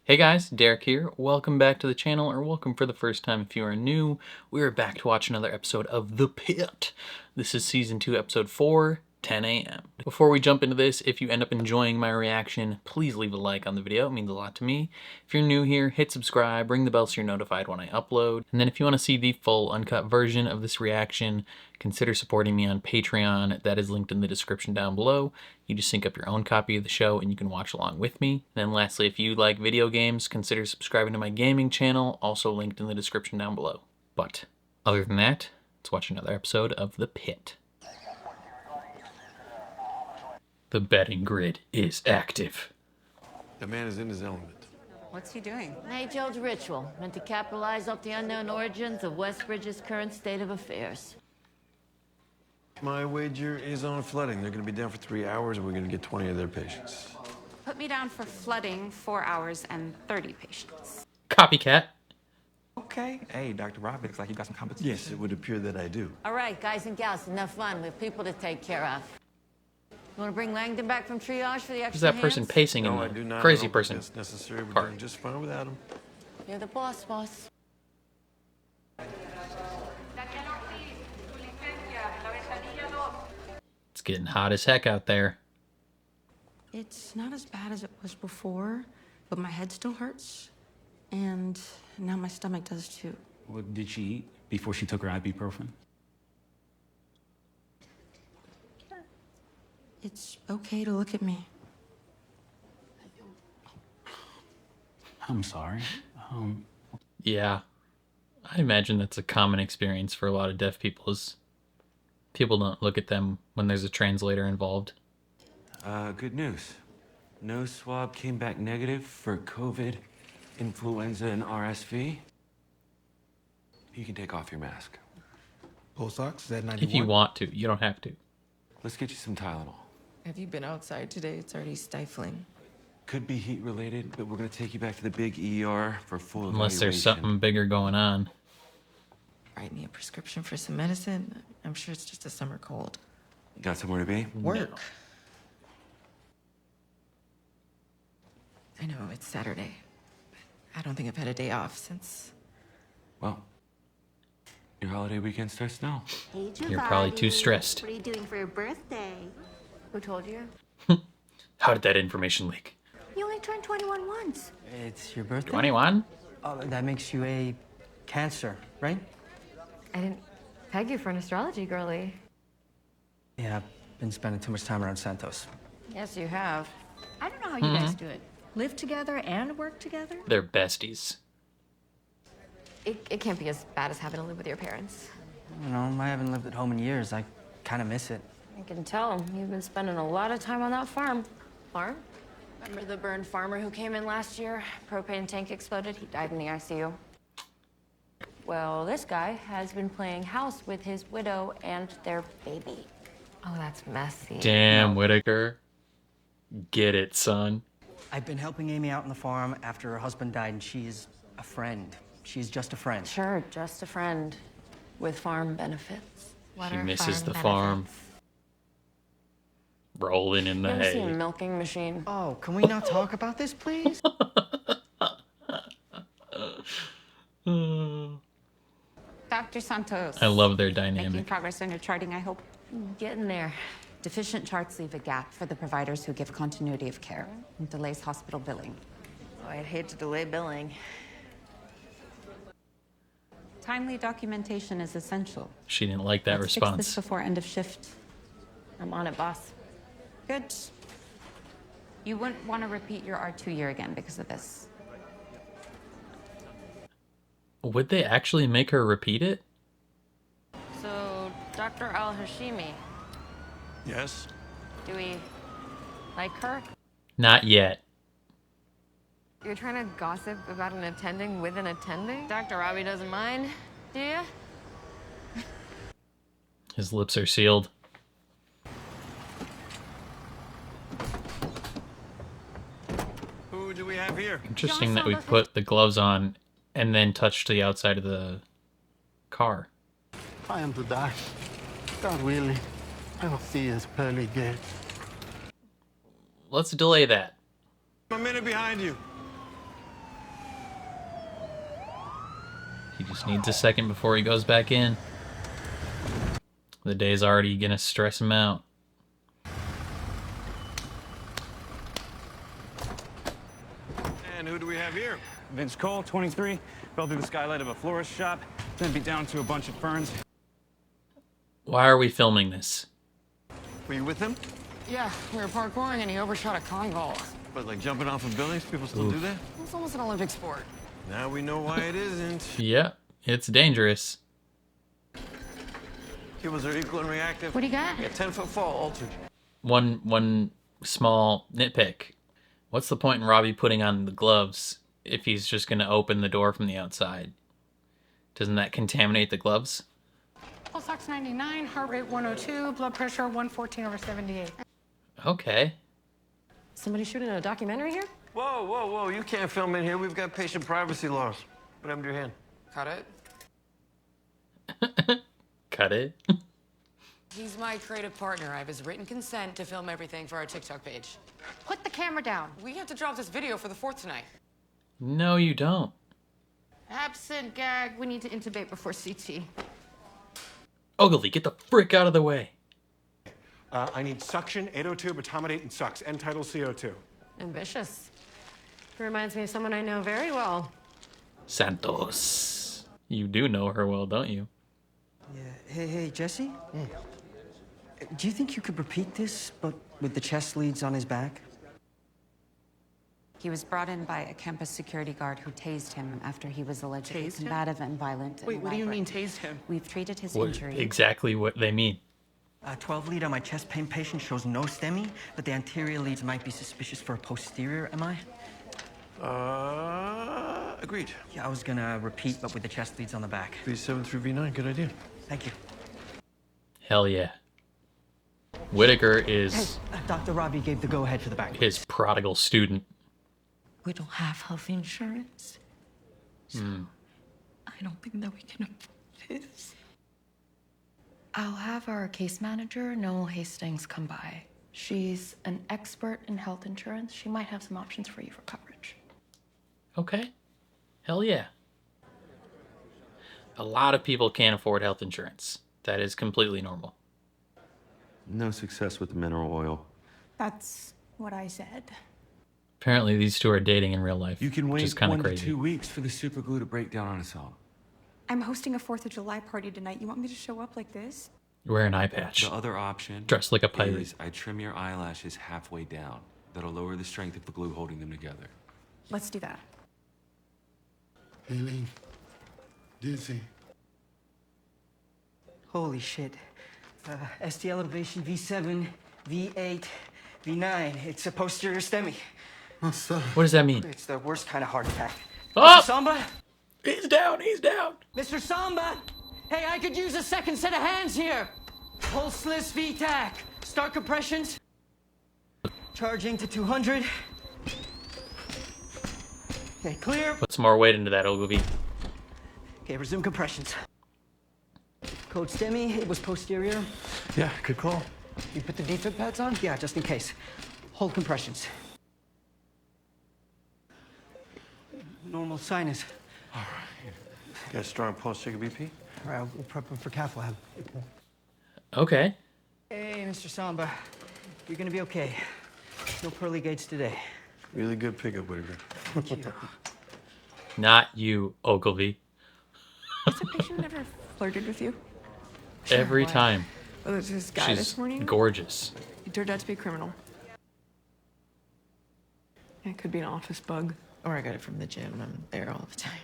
Hey guys, Derek here. Welcome back to the channel, or welcome for the first time if you are new. We are back to watch another episode of The Pit. This is Season 2, Episode 4, 10 a.m. Before we jump into this, if you end up enjoying my reaction, please leave a like on the video. It means a lot to me. If you're new here, hit subscribe, ring the bell so you're notified when I upload. And then if you want to see the full uncut version of this reaction, consider supporting me on Patreon. That is linked in the description down below. You just sync up your own copy of the show and you can watch along with me. And then lastly, if you like video games, consider subscribing to my gaming channel, also linked in the description down below. But other than that, let's watch another episode of The Pit. The betting grid is active. The man is in his element. What's he doing? An age-old ritual meant to capitalize off the unknown origins of Westbridge's current state of affairs. My wager is on flooding. They're going to be down for 3 hours, and we're going to get 20 of their patients. Put me down for flooding, 4 hours and 30 patients. Copycat. Okay. Hey, Dr. Rob, looks like you got some competition. Yes, it would appear that I do. All right, guys and gals, enough fun. We have people to take care of. You want to bring Langdon back from triage for the extra Who's that person hands? pacing No, I in do the not. crazy I don't think person? that's necessary. We're part. doing just fine without him. You're the boss. It's getting hot as heck out there. It's not as bad as it was before, but my head still hurts. And now my stomach does too. What did she eat before she took her ibuprofen? It's okay to look at me. I'm sorry. Yeah, I imagine that's a common experience for a lot of deaf people is people don't look at them when there's a translator involved. Good news. No swab came back negative for COVID, influenza, and RSV. You can take off your mask. Pulse ox, is that 91? If you want to, you don't have to. Let's get you some Tylenol. Have you been outside today? It's already stifling. Could be heat related, but we're gonna take you back to the big ER for full Unless there's evaluation. something bigger going on. Write me a prescription for some medicine. I'm sure it's just a summer cold. Got somewhere to be? Work. I know, it's Saturday. I don't think I've had a day off since... Well, your holiday weekend starts now. Hey, You're probably too stressed. What are you doing for your birthday? Who told you? How did that information leak? You only turned 21 once. It's your birthday? 21? Oh, that makes you a Cancer, right? I didn't peg you for an astrology girly. Yeah, I've been spending too much time around Santos. Yes, you have. I don't know how you guys do it. Live together and work together? They're besties. It can't be as bad as having to live with your parents. You know, I haven't lived at home in years. I kind of miss it. I can tell. You've been spending a lot of time on that farm. Farm? Remember the burned farmer who came in last year? Propane tank exploded. He died in the ICU. Well, this guy has been playing house with his widow and their baby. Oh, that's messy. Damn, Whitaker. Get it, son. I've been helping Amy out on the farm after her husband died, and she is a friend. She's just a friend. Sure, just a friend with farm benefits. What He are misses the farm farm. benefits? Rolling in the You ever seen a hay. milking machine? Oh, can we not talk about this, please? Dr. Santos. I love their Making dynamic. progress on your charting, I hope. Getting there. Deficient charts leave a gap for the providers who give continuity of care and delays hospital billing. Oh, I'd hate to delay billing. Timely documentation is essential. She didn't like that Let's fix this response. before end of shift. I'm on it, boss. Good. You wouldn't want to repeat your R2 year again because of this. Would they actually make her repeat it? So, Dr. Al-Hashimi, Yes? do we like her? Not yet. You're trying to gossip about an attending with an attending? Dr. Robbie doesn't mind, do you? His lips are sealed. Who do we have here? Interesting that we put the gloves on and then touch to the outside of the car. I am to die. God willing. I don't see as pearly gate. Let's delay that. I'm a minute behind you. He just needs a second before he goes back in. The day's already gonna stress him out. And who do we have here? Vince Cole, 23, fell through the skylight of a florist shop, then beat down to a bunch of ferns. Why are we filming this? Were you with him? Yeah, we were parkouring and he overshot a Congo. But like jumping off of buildings, people still do that? It's almost an Olympic sport. Now we know why it isn't. Yeah, it's dangerous. People's are equal and reactive. What do you got? A 10-foot fall altered. One small nitpick. What's the point in Robbie putting on the gloves if he's just gonna open the door from the outside? Doesn't that contaminate the gloves? Pulse ox 99, heart rate 102, blood pressure 114/78. Okay. Somebody shooting a documentary here? Whoa, whoa, whoa. You can't film in here. We've got patient privacy laws. What happened to your hand? Cut it. Cut it. He's my creative partner. I have his written consent to film everything for our TikTok page. Put the camera down. We have to drop this video for the 4th tonight. No, you don't. Absent gag. We need to intubate before CT. Ogilvy, get the frick out of the way. I need suction, 802, etomidate, and sucks. End tidal CO2. Ambitious. Reminds me of someone I know very well. Santos. You do know her well, don't you? Yeah. Hey, Jesse? Do you think you could repeat this, but with the chest leads on his back? He was brought in by a campus security guard who tased him after he was allegedly Tased him? combative and violent. Wait, what do you mean tased him? We've treated his What, injury. exactly what they mean. 12 lead on my chest pain patient shows no STEMI, but the anterior leads might be suspicious for a posterior, am I? Agreed. Yeah, I was gonna repeat, but with the chest leads on the back. V7 through V9, good idea. Thank you. Hell yeah. Whitaker is Hey, Dr. Robbie gave the go-ahead for the back. his prodigal student. We don't have health insurance. So I don't think that we can afford this. I'll have our case manager, Noel Hastings, come by. She's an expert in health insurance. She might have some options for you for coverage. Okay. Hell yeah. A lot of people can't afford health insurance. That is completely normal. No success with the mineral oil. That's what I said. Apparently these two are dating in real life, You can which is wait kind 1 of to crazy. 2 weeks for the super glue to break down on its own. I'm hosting a 4th of July party tonight. You want me to show up like this? Wear an eye patch. The other option Dressed like a pirate. is I trim your eyelashes halfway down. That'll lower the strength of the glue holding them together. Let's do that. Aileen, dizzy. Holy shit. ST elevation V7, V8, V9. It's a posterior STEMI. What's that? What does that mean? It's the worst kind of heart attack. Oh! Mr. Samba? He's down, he's down. Mr. Samba? Hey, I could use a second set of hands here. Pulseless VTAC. Start compressions. Charging to 200. Okay, clear. Put some more weight into that, Ogilvy. Okay, resume compressions. Code STEMI, it was posterior. Yeah, good call. You put the defib pads on? Yeah, just in case. Hold compressions. Normal sinus. Got a strong pulse, check a BP? All right, we'll prep him for cath lab. Okay. Hey, Mr. Samba. You're gonna be okay. No pearly gates today. Really good pickup, Whitaker. Thank you. Not you, Ogilvy. Has a patient ever flirted with you? Every why? time. Oh, there's this guy She's this morning. gorgeous. He turned out to be a criminal. It could be an office bug. Or I got it from the gym. I'm there all the time.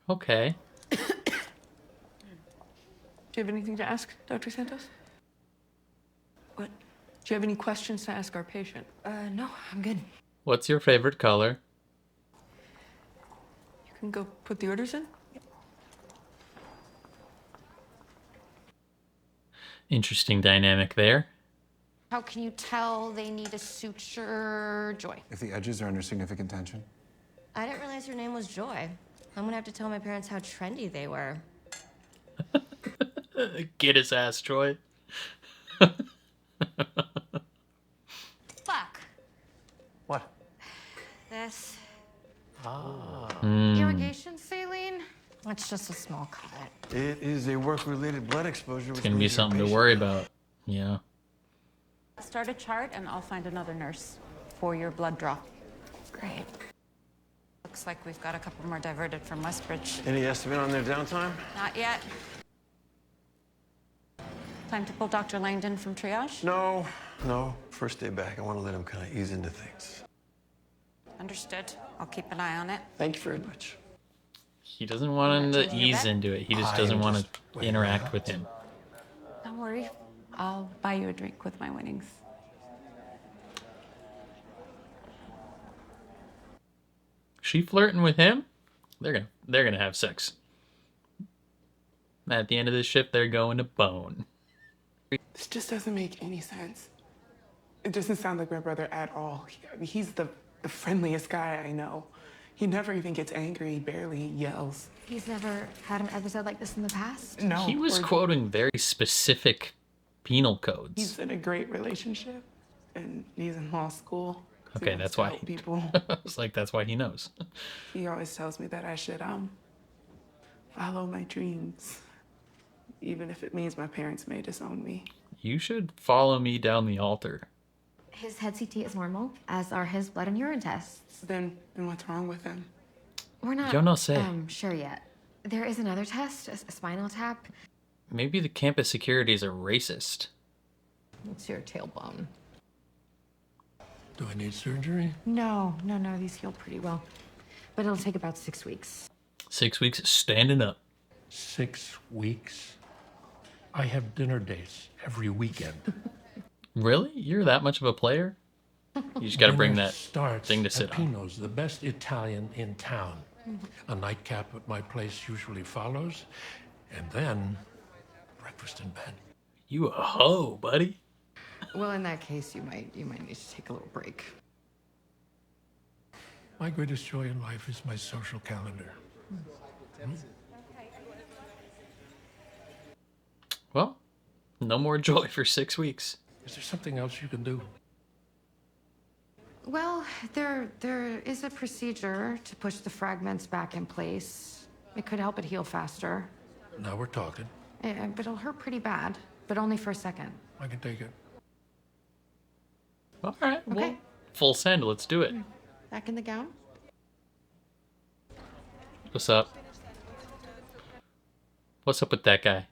Okay. Do you have anything to ask, Dr. Santos? What? Do you have any questions to ask our patient? No, I'm good. What's your favorite color? You can go put the orders in. Interesting dynamic there. How can you tell they need a suture, Joy? If the edges are under significant tension. I didn't realize your name was Joy. I'm gonna have to tell my parents how trendy they were. Get his ass, Troy. Fuck. What? This. Ah. Irrigation failure? It's just a small cut. It is a work-related blood exposure. It's gonna be something to worry about. Yeah. Start a chart and I'll find another nurse for your blood draw. Great. Looks like we've got a couple more diverted from Westbridge. Any estimate on their downtime? Not yet. Time to pull Dr. Langdon from triage? No. First day back, I want to let him kind of ease into things. Understood. I'll keep an eye on it. Thank you very much. He doesn't want him to ease into it. He just doesn't want to interact with him. Don't worry. I'll buy you a drink with my winnings. She flirting with him? They're gonna have sex. At the end of this shift, they're going to bone. This just doesn't make any sense. It doesn't sound like my brother at all. He's the friendliest guy I know. He never even gets angry, he barely yells. He's never had an episode like this in the past? No. He was quoting very specific penal codes. He's in a great relationship, and he's in law school. Okay, that's why. People. It's like that's why he knows. He always tells me that I should follow my dreams, even if it means my parents may disown me. You should follow me down the altar. His head CT is normal, as are his blood and urine tests. Then what's wrong with him? We're not Yo no sé. Sure yet. There is another test, a spinal tap. Maybe the campus securities are racist. It's your tailbone. Do I need surgery? No, these heal pretty well. But it'll take about 6 weeks. 6 weeks standing up. 6 weeks? I have dinner dates every weekend. Really? You're that much of a player? You just got to bring Dinner that starts thing to at sit on. Pino's, the best Italian in town. A nightcap at my place usually follows, and then breakfast in bed. You a hoe, buddy. Well, in that case, you might need to take a little break. My greatest joy in life is my social calendar. Well, no more joy for 6 weeks. Is there something else you can do? Well, there is a procedure to push the fragments back in place. It could help it heal faster. Now we're talking. But it'll hurt pretty bad, but only for a second. I can take it. All right. Okay. Well, full send. Let's do it. Back in the gown? What's up? What's up with that guy?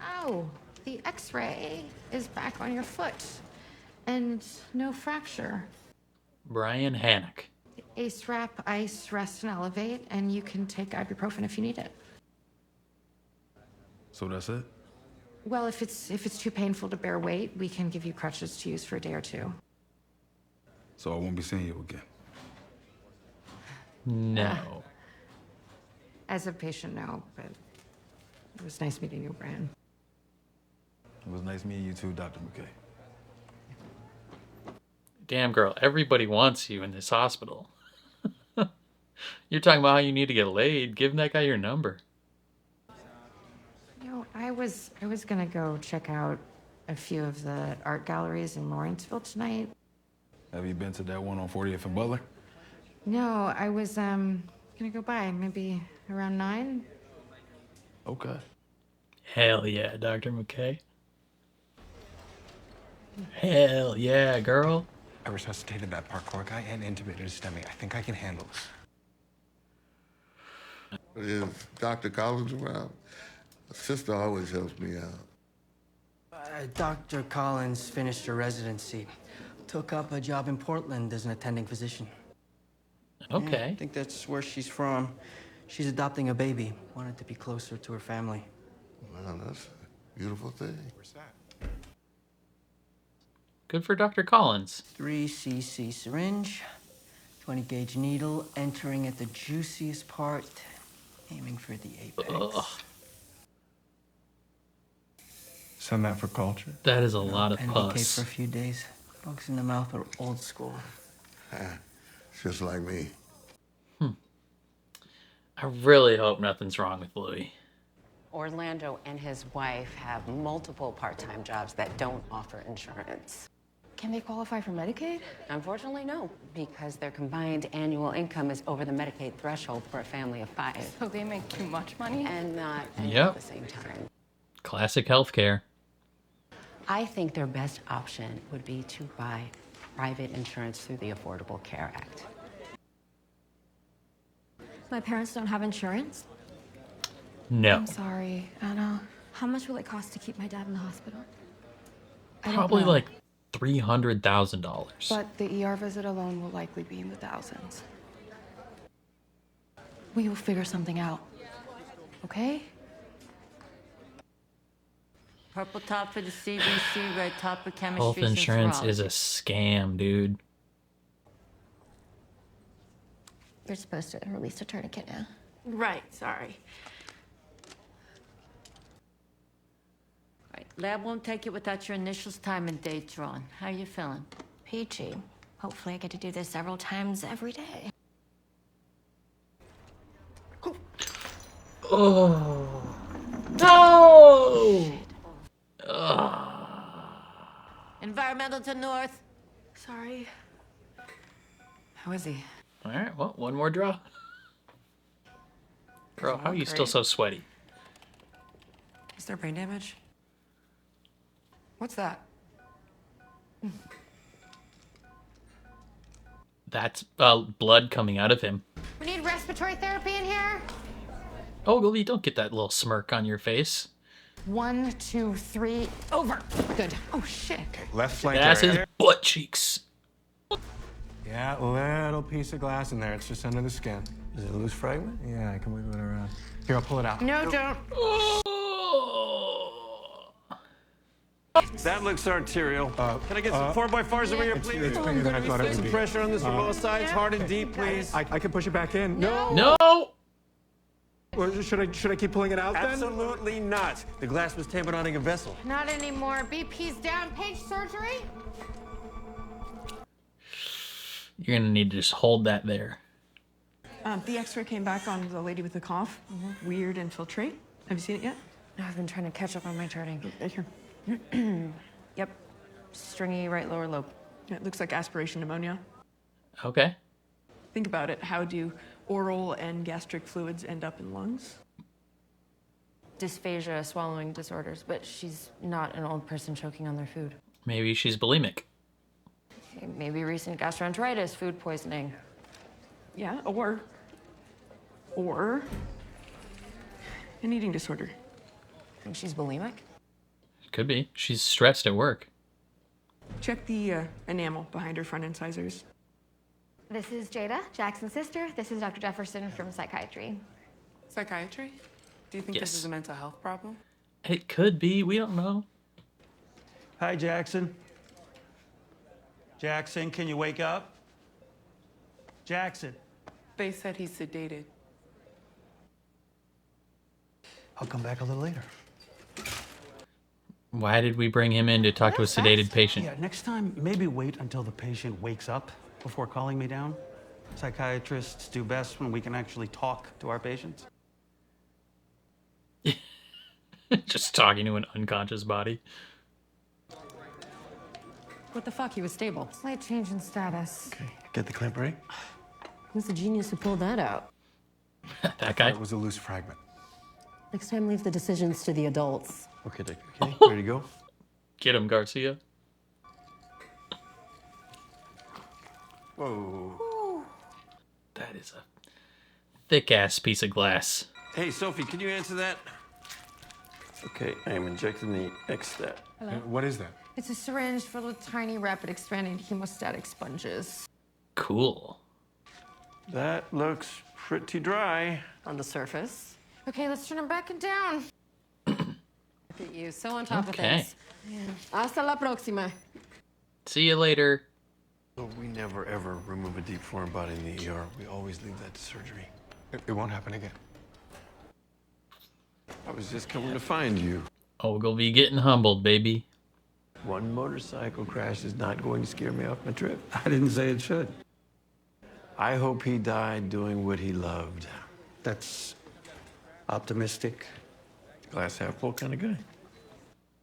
Oh, the x-ray is back on your foot. And no fracture. Brian Hannock. Ace wrap, ice, rest, and elevate, and you can take ibuprofen if you need it. So that's it? Well, if it's too painful to bear weight, we can give you crutches to use for a day or two. So I won't be seeing you again. No. As a patient, no, but it was nice meeting you, Brian. It was nice meeting you too, Dr. McKay. Damn, girl. Everybody wants you in this hospital. You're talking about how you need to get laid. Give that guy your number. You know, I was gonna go check out a few of the art galleries in Lawrenceville tonight. Have you been to that one on 40th and Butler? No, I was gonna go by maybe around 9. Okay. Hell yeah, Dr. McKay. Hell yeah, girl. I resuscitated that parkour guy and intubated his stomach. I think I can handle this. Is Dr. Collins around? My sister always helps me out. Dr. Collins finished her residency. Took up a job in Portland as an attending physician. Okay. Yeah, I think that's where she's from. She's adopting a baby. Wanted to be closer to her family. Wow, that's a beautiful thing. Where's that? Good for Dr. Collins. 3 cc syringe, 20 gauge needle, entering at the juiciest part, aiming for the apex. Ugh. Send that for culture. That is a lot of NPK pus. for a few days. Bugs in the mouth are old school. Just like me. I really hope nothing's wrong with Louis. Orlando and his wife have multiple part-time jobs that don't offer insurance. Can they qualify for Medicaid? Unfortunately, no, because their combined annual income is over the Medicaid threshold for a family of 5. So they make too much money? And not Yep. at the same time. Classic healthcare. I think their best option would be to buy private insurance through the Affordable Care Act. My parents don't have insurance? No. I'm sorry, Anna. How much will it cost to keep my dad in the hospital? I don't Probably know. like $300,000. But the ER visit alone will likely be in the thousands. We will figure something out. Okay? Purple top for the CBC, red top for chemistry. Health insurance is a scam, dude. You're supposed to release a tourniquet now. Right, sorry. Right, lab won't take it without your initials, time, and date drawn. How are you feeling? Peachy. Hopefully I get to do this several times every day. Oh. No! Environmental to north. Sorry. How is he? All right, well, one more draw. Girl, how are you still Great. so sweaty? Is there brain damage? What's that? That's blood coming out of him. We need respiratory therapy in here. Oh, Goldie, don't get that little smirk on your face. 1, 2, 3, over. Good. Oh shit. Left flank That's his area. butt cheeks. Yeah, little piece of glass in there. It's just under the skin. Is it a loose fragment? Yeah, I can wiggle it around. Here, I'll pull it out. No, don't. That looks arterial. Can I get some 4x4s over here, please? It's bigger than I thought it Put would some be. pressure on this from both sides, hard and deep, please. I can push it back in. No. No! Well, should I keep pulling it out then? Absolutely not. The glass was tamponading a vessel. Not anymore. BP's down. Page surgery. You're gonna need to just hold that there. The x-ray came back on the lady with the cough. Weird infiltrate. Have you seen it yet? No, I've been trying to catch up on my charting. Right here. Yep. Stringy right lower lobe. Yeah, it looks like aspiration pneumonia. Okay. Think about it. How do oral and gastric fluids end up in lungs? Dysphagia, swallowing disorders, but she's not an old person choking on their food. Maybe she's bulimic. Maybe recent gastroenteritis, food poisoning. Yeah, or an eating disorder. Think she's bulimic? Could be. She's stressed at work. Check the enamel behind her front incisors. This is Jada, Jackson's sister. This is Dr. Jefferson from psychiatry. Psychiatry? Do you think Yes. this is a mental health problem? It could be. We don't know. Hi, Jackson. Jackson, can you wake up? Jackson. They said he's sedated. I'll come back a little later. Why did we bring him in to talk to a sedated patient? Yeah, next time, maybe wait until the patient wakes up before calling me down. Psychiatrists do best when we can actually talk to our patients. Just talking to an unconscious body. What the fuck? He was stable. Slight change in status. Okay, get the clamp ready. Who's the genius who pulled that out? That guy? It was a loose fragment. Next time, leave the decisions to the adults. Okay, Dick. Okay, ready to go? Get him, Garcia. Whoa. That is a thick-ass piece of glass. Hey, Sophie, can you answer that? Okay, I am injecting the X-Stat. Hello? What is that? It's a syringe filled with tiny, rapid expanding hemostatic sponges. Cool. That looks pretty dry. On the surface. Okay, let's turn him back and down. Look at you, so on top Okay. of things. Hasta la próxima. See you later. So we never, ever remove a deep foreign body in the ER. We always leave that to surgery. It won't happen again. I was just coming to find you. Ogilvy getting humbled, baby. One motorcycle crash is not going to scare me off my trip. I didn't say it should. I hope he died doing what he loved. That's optimistic. Glass half full kind of guy.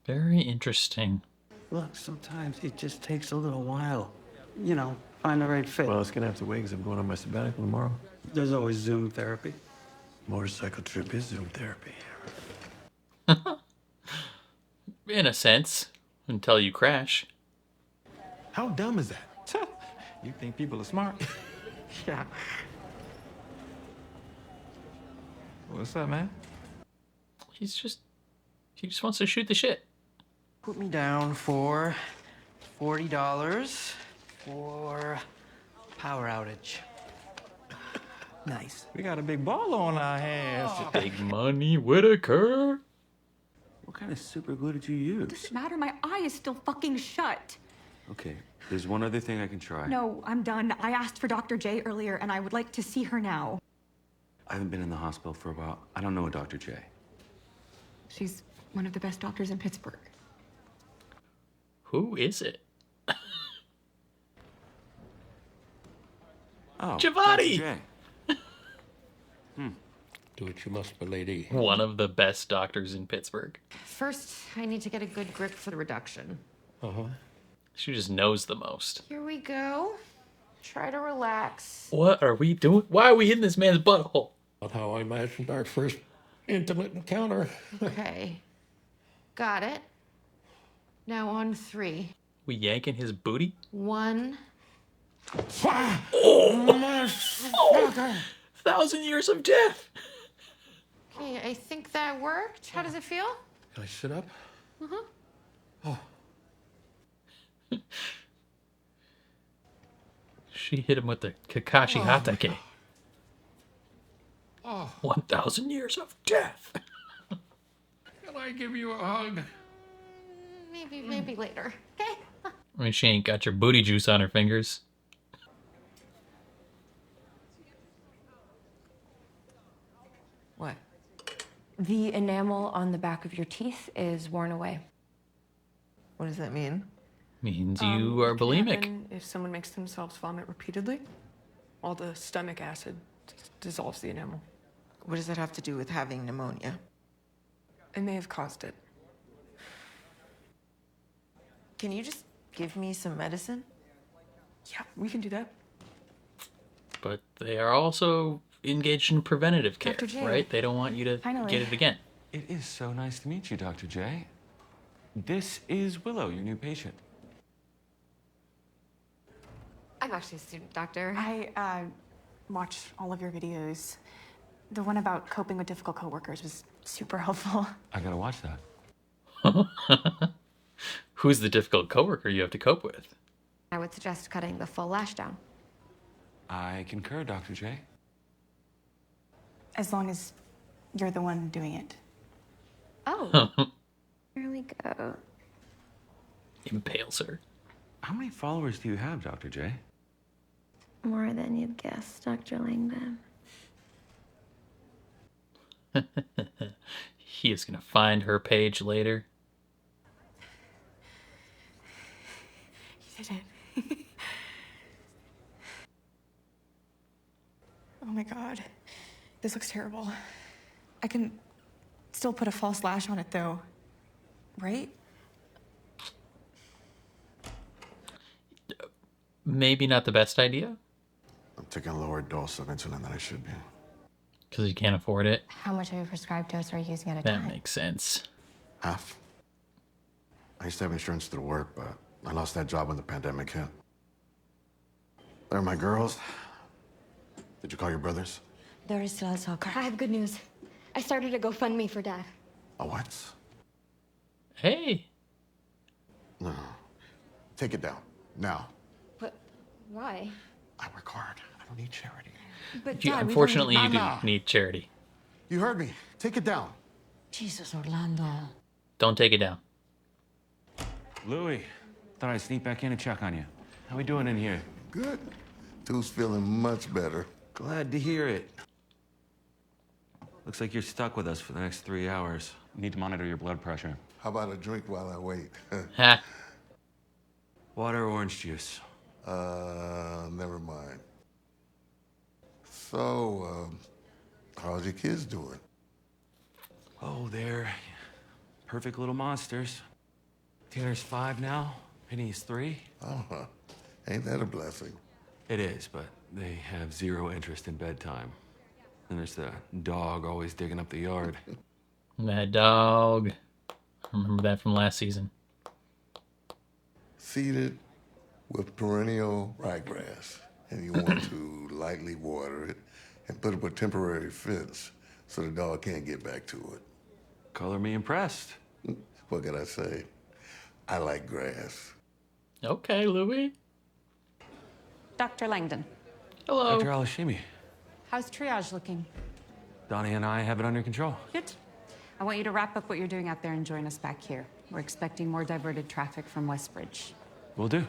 Very interesting. Look, sometimes it just takes a little while. You know, find the right fit. Well, it's gonna have to wait because I'm going on my sabbatical tomorrow. There's always Zoom therapy. Motorcycle trip is Zoom therapy. In a sense, until you crash. How dumb is that? You think people are smart? Yeah. What's up, man? He just wants to shoot the shit. Put me down for $40 for power outage. Nice. We got a big ball on our hands. Big money, Whitaker. What kind of super glue did you use? Doesn't matter. My eye is still fucking shut. Okay, there's one other thing I can try. No, I'm done. I asked for Dr. J earlier, and I would like to see her now. I haven't been in the hospital for a while. I don't know a Dr. J. She's one of the best doctors in Pittsburgh. Who is it? Oh, Giovanni! Dr. J. Do what you must, milady. One of the best doctors in Pittsburgh. First, I need to get a good grip for the reduction. She just knows the most. Here we go. Try to relax. What are we doing? Why are we in this man's butthole? Not how I imagined our first intimate encounter. Okay. Got it. Now on 3. We yanking his booty? 1. Oh, 1,000 years of death. Okay, I think that worked. How does it feel? Can I sit up? Uh-huh. Oh. She hit him with the Kakashi Hatake. Oh. 1,000 years of death. Can I give you a hug? Maybe later. Okay. I mean, she ain't got your booty juice on her fingers. What? The enamel on the back of your teeth is worn away. What does that mean? Means you are bulimic. Happen if someone makes themselves vomit repeatedly, all the stomach acid dissolves the enamel. What does that have to do with having pneumonia? It may have caused it. Can you just give me some medicine? Yeah, we can do that. But they are also engaged in preventative care, Dr. J. right? They don't want you to Finally. get it again. It is so nice to meet you, Dr. J. This is Willow, your new patient. I'm actually a student, doctor. I watched all of your videos. The one about coping with difficult coworkers was super helpful. I gotta watch that. Who's the difficult coworker you have to cope with? I would suggest cutting the full lash down. I concur, Dr. J. As long as you're the one doing it. Oh. Here we go. Impales her. How many followers do you have, Dr. J? More than you'd guess, Dr. Langdon. He is gonna find her page later. You did it. Oh my god. This looks terrible. I can still put a false lash on it though, right? Maybe not the best idea, I'm taking a lower dose of insulin than I should be. because you can't afford it. How much of a prescribed dose are you using at a That time? makes sense. Half. I used to have insurance through work, but I lost that job when the pandemic hit. There are my girls. Did you call your brothers? There still has I have good news. I started a GoFundMe for Dad. A what? Hey. No. Take it down. Now. But why? I work hard. I don't need charity. But You, Dad, unfortunately, you do Mama. need charity. You heard me. Take it down. Jesus, Orlando. Don't take it down. Louie, thought I'd sneak back in and check on you. How we doing in here? Good. Two's feeling much better. Glad to hear it. Looks like you're stuck with us for the next 3 hours. Need to monitor your blood pressure. How about a drink while I wait? Ha. Water or orange juice? Never mind. So, how's your kids doing? Oh, they're perfect little monsters. Tanner's 5 now. Penny's 3. Uh-huh. Ain't that a blessing? It is, but they have 0 interest in bedtime. And there's the dog always digging up the yard. That dog. I remember that from last season. Seeded with perennial ryegrass, and you want to lightly water it and put up a temporary fence so the dog can't get back to it. Color me impressed. What can I say? I like grass. Okay, Louis. Dr. Langdon, Hello. Dr. Alashimi, how's triage looking? Donnie and I have it under control. Good. I want you to wrap up what you're doing out there and join us back here. We're expecting more diverted traffic from Westbridge. Will do.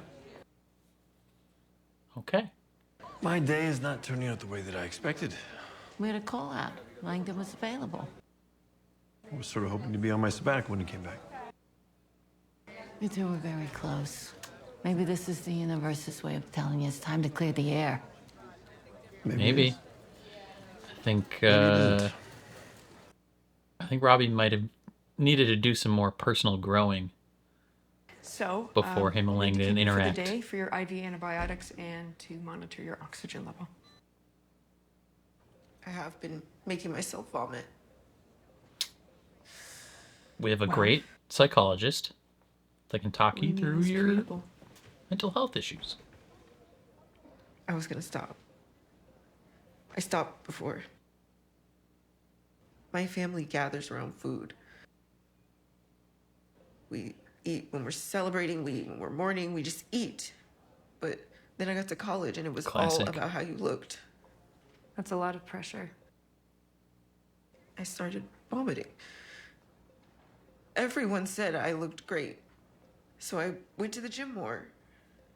Okay. My day is not turning out the way that I expected. We had a call out. Langdon was available. I was sort of hoping to be on my sabbatical when you came back. You two were very close. Maybe this is the universe's way of telling you it's time to clear the air. Maybe. I think Robbie might have needed to do some more personal growing So before him and Langdon interact. For the day for your IV antibiotics and to monitor your oxygen level. I have been making myself vomit. We have a great psychologist that can talk you through your mental health issues. I was gonna stop. I stopped before. My family gathers around food. We eat when we're celebrating, we eat when we're mourning, we just eat. But then I got to college and it was all about how you looked. That's a lot of pressure. I started vomiting. Everyone said I looked great. So I went to the gym more.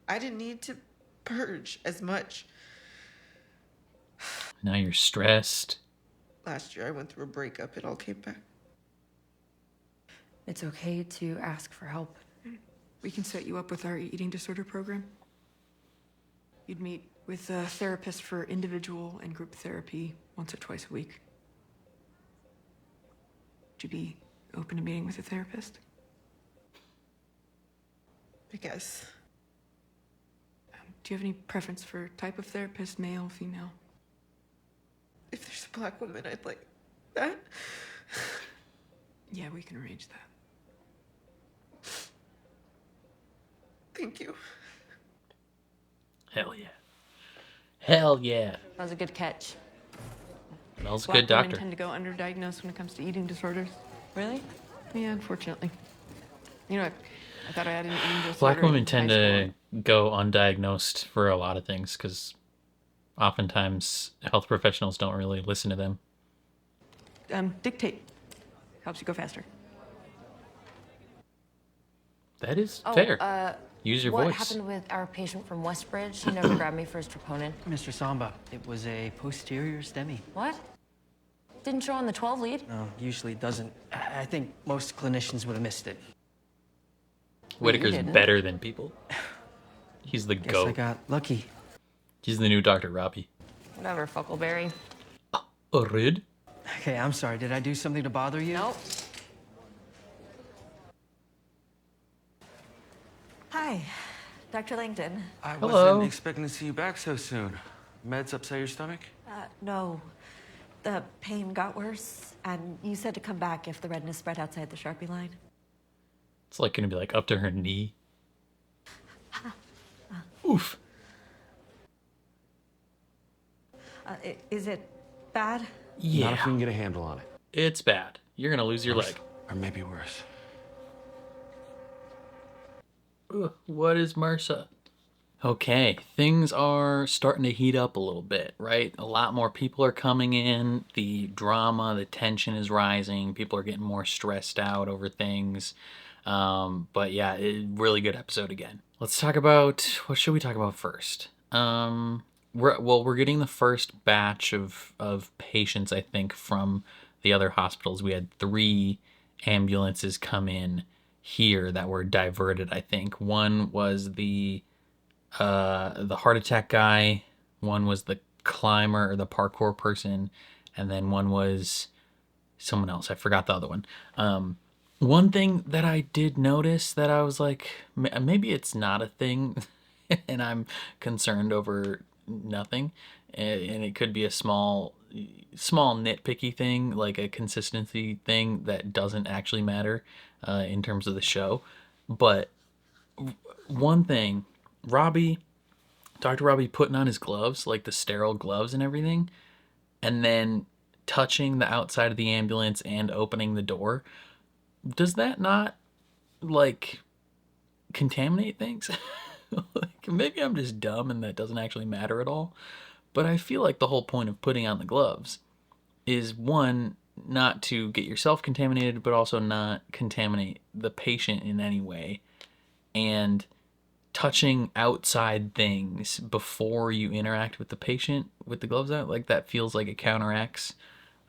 I didn't need to purge as much. Now you're stressed. Last year I went through a breakup, it all came back. It's okay to ask for help. We can set you up with our eating disorder program. You'd meet with a therapist for individual and group therapy once or twice a week. Would you be open to meeting with a therapist? I guess. Do you have any preference for type of therapist, male, female? If there's a black woman, I'd like that. Yeah, we can arrange that. Thank you. Hell yeah. Hell yeah. That was a good catch. Mel's a Black good doctor. women tend to go underdiagnosed when it comes to eating disorders. Really? Yeah, unfortunately. You know, I thought I had an eating disorder. Black women in tend high to go undiagnosed for a lot of things because oftentimes health professionals don't really listen to them. school. Dictate. Helps you go faster. That is fair. Use your what voice. happened with our patient from Westbridge? He never grabbed me for his troponin. Mr. Samba, it was a posterior STEMI. What? Didn't show on the 12 lead? No, usually it doesn't. I think most clinicians would have missed it. Whitaker's didn't. better than people. He's the Guess GOAT. I got lucky. He's the new Dr. Robbie. Whatever, Fuckleberry. Rude. Okay, I'm sorry. Did I do something to bother you? Nope. Hi, Dr. Langdon. I Hello. wasn't expecting to see you back so soon. Meds upset your stomach? No, the pain got worse, and you said to come back if the redness spread outside the Sharpie line. It's like gonna be like up to her knee. Oof. Is it bad? Yeah. Not if we can get a handle on it. It's bad. You're gonna lose your leg. Or maybe worse. Ugh, what is MRSA? Okay, things are starting to heat up a little bit, right? A lot more people are coming in. The drama, the tension is rising. People are getting more stressed out over things. But yeah, really good episode again. Let's talk about, what should we talk about first? We're getting the first batch of patients, I think, from the other hospitals. We had 3 ambulances come in here that were diverted, I think. One was the heart attack guy, one was the climber or the parkour person, and then one was someone else. I forgot the other one. One thing that I did notice that I was like, maybe it's not a thing and I'm concerned over nothing, and it could be a small nitpicky thing, like a consistency thing that doesn't actually matter in terms of the show. But one thing, Robbie, Dr. Robbie putting on his gloves, like the sterile gloves and everything, and then touching the outside of the ambulance and opening the door, does that not like contaminate things? Like, maybe I'm just dumb and that doesn't actually matter at all. But I feel like the whole point of putting on the gloves is, one, not to get yourself contaminated, but also not contaminate the patient in any way. And touching outside things before you interact with the patient with the gloves out, like that feels like it counteracts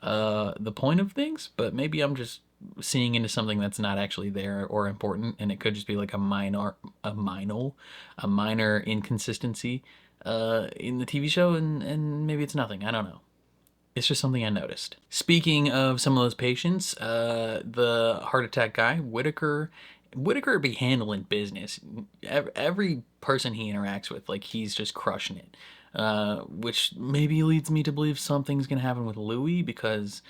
the point of things. But maybe I'm just seeing into something that's not actually there or important, and it could just be like a minor inconsistency in the TV show, and maybe it's nothing. I don't know. It's just something I noticed. Speaking of some of those patients, the heart attack guy, Whitaker be handling business. Every person he interacts with, like, he's just crushing it. Which maybe leads me to believe something's gonna happen with Louis, because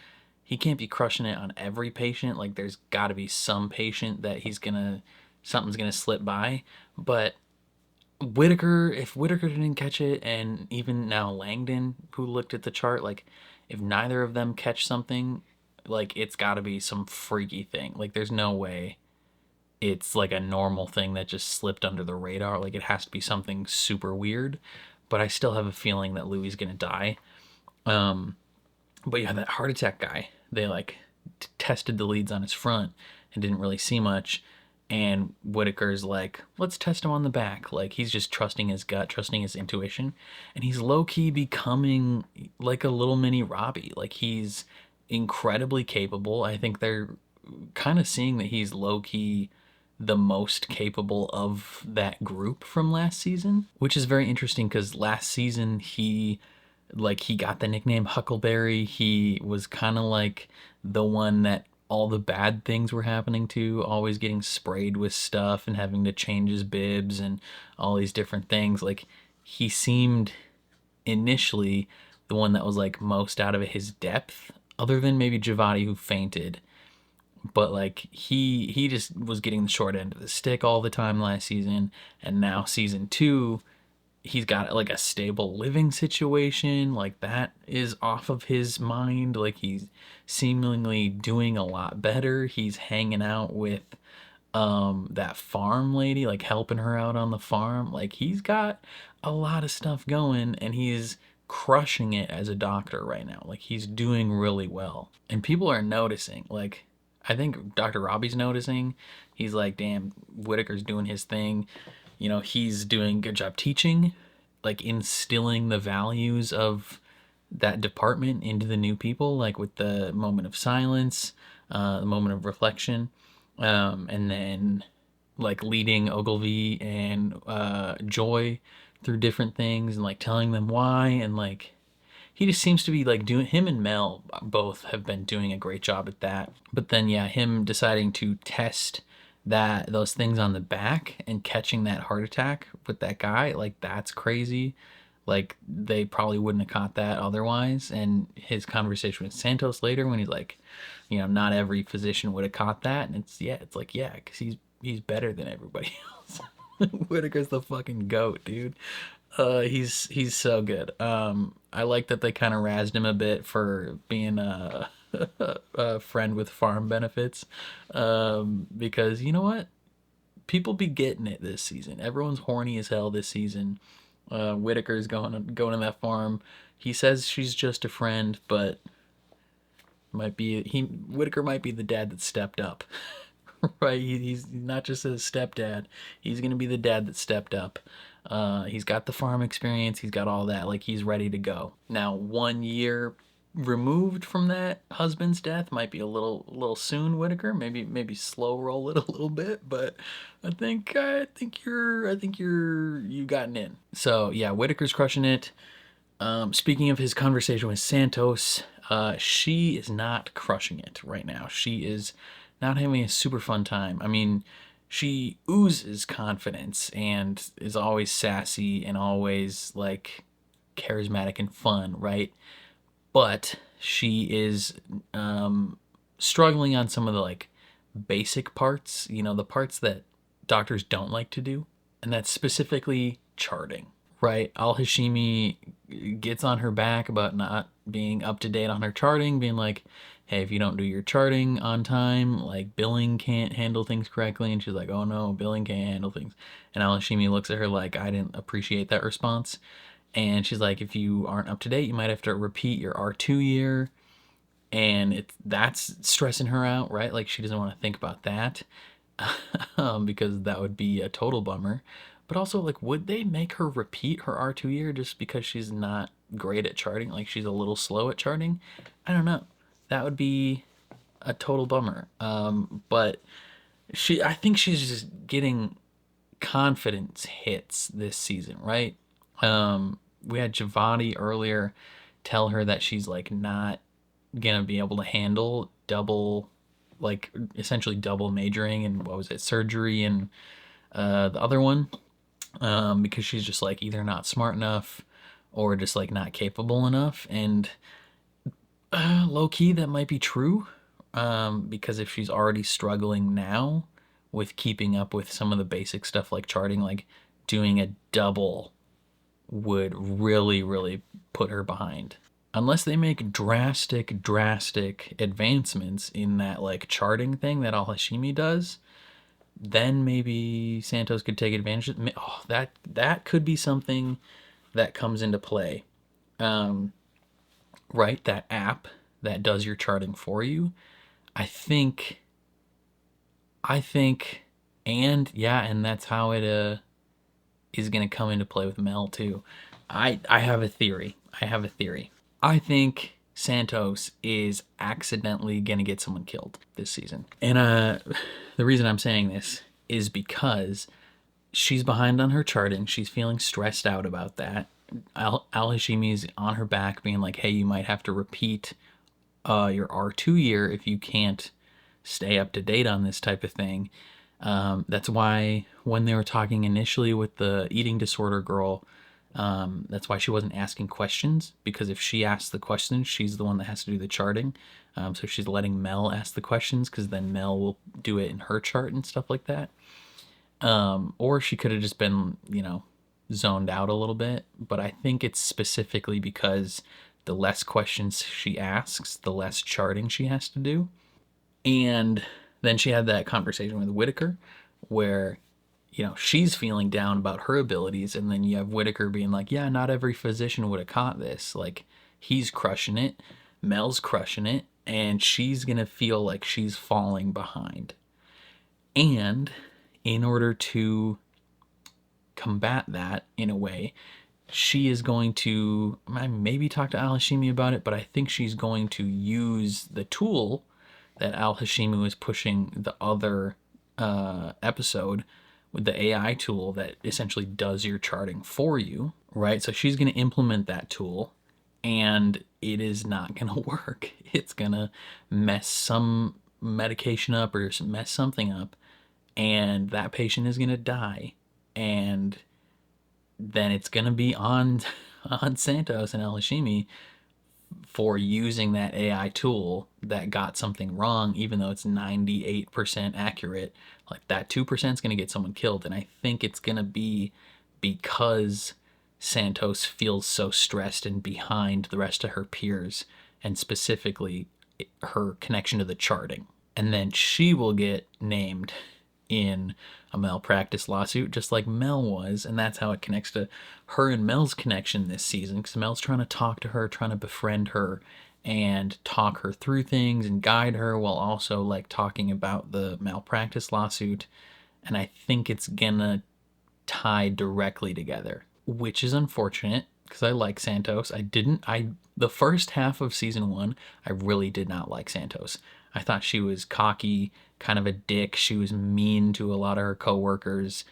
he can't be crushing it on every patient. Like, there's got to be some patient that something's gonna slip by. But if Whitaker didn't catch it, and even now Langdon, who looked at the chart, like, if neither of them catch something, like, it's got to be some freaky thing. Like, there's no way it's like a normal thing that just slipped under the radar. Like, it has to be something super weird. But I still have a feeling that Louis is gonna die. But yeah, that heart attack guy, they like tested the leads on his front and didn't really see much. And Whitaker's like, let's test him on the back. Like, he's just trusting his gut, trusting his intuition. And he's low-key becoming like a little mini Robbie. Like, he's incredibly capable. I think they're kind of seeing that he's low-key the most capable of that group from last season, which is very interesting because last season he got the nickname Huckleberry. He was kind of like the one that all the bad things were happening to, always getting sprayed with stuff and having to change his bibs and all these different things. Like, he seemed initially the one that was like most out of his depth, other than maybe Javati, who fainted. But like, he just was getting the short end of the stick all the time last season, and now season 2, he's got like a stable living situation, like that is off of his mind. Like, he's seemingly doing a lot better. He's hanging out with that farm lady, like helping her out on the farm. Like, he's got a lot of stuff going, and he's crushing it as a doctor right now. Like, he's doing really well, and people are noticing. Like, I think Dr. Robbie's noticing. He's like, damn, Whitaker's doing his thing. You know, he's doing a good job teaching, like instilling the values of that department into the new people, like with the moment of silence, the moment of reflection, and then like leading Ogilvy and Joy through different things and like telling them why. And like, he just seems to be like doing, him and Mel both have been doing a great job at that. But then, yeah, him deciding to test those things on the back and catching that heart attack with that guy, like, that's crazy. Like, they probably wouldn't have caught that otherwise. And his conversation with Santos later, when he's like, you know, not every physician would have caught that. And it's like, yeah, because he's better than everybody else. Whitaker's the fucking goat, dude. He's so good. I like that they kind of razzed him a bit for being a friend with farm benefits, because you know what? People be getting it this season. Everyone's horny as hell this season. Whitaker's going to that farm. He says she's just a friend, but Whitaker might be the dad that stepped up. Right? He's not just a stepdad. He's gonna be the dad that stepped up. He's got the farm experience. He's got all that. Like, he's ready to go. Now, 1 year removed from that husband's death might be a little soon, Whitaker. Maybe slow roll it a little bit, but I think you gotten in. So yeah, Whitaker's crushing it. Speaking of his conversation with Santos, she is not crushing it right now. She is not having a super fun time. I mean, she oozes confidence and is always sassy and always like charismatic and fun, right? But she is struggling on some of the like basic parts, you know, the parts that doctors don't like to do, and that's specifically charting, right? Al Hashimi gets on her back about not being up to date on her charting, being like, hey, if you don't do your charting on time, like billing can't handle things correctly. And she's like, oh no, billing can't handle things. And Al Hashimi looks at her like, I didn't appreciate that response. And she's like, if you aren't up to date, you might have to repeat your R2 year. And that's stressing her out, right? Like she doesn't want to think about that because that would be a total bummer. But also, like, would they make her repeat her R2 year just because she's not great at charting? Like she's a little slow at charting? I don't know. That would be a total bummer. But I think she's just getting confidence hits this season, right? We had Javati earlier tell her that she's like not gonna be able to handle double, like essentially double majoring and what was it, surgery and the other one, because she's just like either not smart enough or just like not capable enough. And low key, that might be true, because if she's already struggling now with keeping up with some of the basic stuff like charting, like doing a double would really, really put her behind. Unless they make drastic advancements in that like charting thing that Al Hashimi does, then maybe Santos could take advantage of it. Oh, that could be something that comes into play. Right, that app that does your charting for you. I think, and yeah, and that's how it is going to come into play with Mel too. I have a theory. I think Santos is accidentally going to get someone killed this season. And the reason I'm saying this is because she's behind on her charting. She's feeling stressed out about that. Al Hashimi's on her back being like, hey, you might have to repeat your R2 year if you can't stay up to date on this type of thing. That's why when they were talking initially with the eating disorder girl, that's why she wasn't asking questions, because if she asks the questions, she's the one that has to do the charting. So she's letting Mel ask the questions because then Mel will do it in her chart and stuff like that. Or she could have just been, you know, zoned out a little bit. But I think it's specifically because the less questions she asks, the less charting she has to do. And then she had that conversation with Whitaker where, you know, she's feeling down about her abilities. And then you have Whitaker being like, yeah, not every physician would have caught this. Like, he's crushing it. Mel's crushing it. And she's going to feel like she's falling behind. And in order to combat that in a way, she is going to maybe talk to Al Hashimi about it, but I think she's going to use the tool that Al Hashimi was pushing the other episode with the AI tool that essentially does your charting for you, right? So she's going to implement that tool, and it is not going to work. It's going to mess some medication up or mess something up, and that patient is going to die. And then it's going to be on Santos and Al Hashimi for using that AI tool that got something wrong, even though it's 98% accurate. Like, that 2% is going to get someone killed. And I think it's going to be because Santos feels so stressed and behind the rest of her peers, and specifically her connection to the charting. And then she will get named in a malpractice lawsuit, just like Mel was, and that's how it connects to her and Mel's connection this season, because Mel's trying to talk to her, trying to befriend her and talk her through things and guide her, while also like talking about the malpractice lawsuit. And I think it's gonna tie directly together, which is unfortunate because I like Santos. The first half of season 1, I really did not like Santos. I thought she was cocky, kind of a dick. She was mean to a lot of her coworkers,